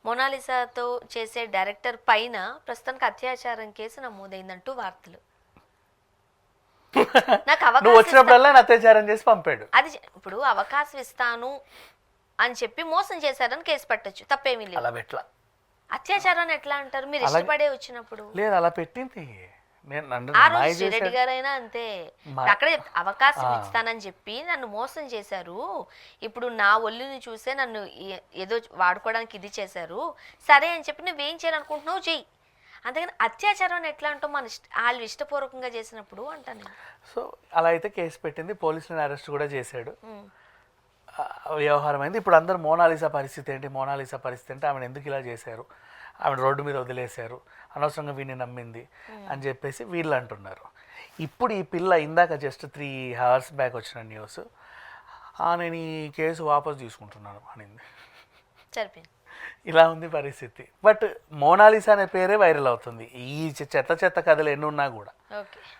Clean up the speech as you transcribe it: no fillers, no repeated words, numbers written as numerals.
మోనాలిసాతో చేసే డైరెక్టర్ పైన ప్రస్తుతానికి అత్యాచారం కేసు నమోదైందంటూ వార్తలు. నాకు నువ్వు వచ్చినప్పుడల్లా అత్యాచారం చేసి పంపాడు. అది ఇప్పుడు అవకాశం ఇస్తాను అని చెప్పి మోసం చేశారని కేసు పెట్టొచ్చు, తప్పేమీ లేదు. అలా పెట్లా అత్యాచారం అని ఎట్లా అంటారు? మీరు ఇష్టపడే వచ్చినప్పుడు లేదు అలా పెట్టింది. ఆ రోజు శ్రీరెడ్డి గారైనా అంతే, అక్కడే అవకాశం ఇస్తానని చెప్పి నన్ను మోసం చేశారు, ఇప్పుడు నా ఒళ్ళుని చూసే నన్ను ఏదో వాడుకోవడానికి ఇది చేశారు, సరే అని చెప్పి నువ్వేం చేయాలనుకుంటున్నావు చెయ్యి. అంతేగాని అత్యాచారం అని ఎట్లా అంటావు? మన వాళ్ళు ఇష్టపూర్వకంగా చేసినప్పుడు అంటాను. సో అలా అయితే కేసు పెట్టింది, పోలీసులను అరెస్ట్ కూడా చేశాడు, వ్యవహారం అయింది. ఇప్పుడు అందరూ మోనాలిసా పరిస్థితి ఏంటి, మోనాలిసా పరిస్థితి అంటే ఆమెను ఎందుకు ఇలా చేశారు, ఆమె రోడ్డు మీద వదిలేశారు, అనవసరంగా వీడిని నమ్మింది అని చెప్పేసి వీళ్ళు అంటున్నారు. ఇప్పుడు ఈ పిల్ల ఇందాక జస్ట్ 3 hours బ్యాక్ వచ్చిన న్యూస్, నేను ఈ కేసు వాపసు తీసుకుంటున్నాను అనింది. సరిపోయింది. ఇలా ఉంది పరిస్థితి. బట్ మోనాలిసా అనే పేరే వైరల్ అవుతుంది. ఈ చెత్త చెత్త కథలు ఎన్ని ఉన్నా కూడా. ఓకే.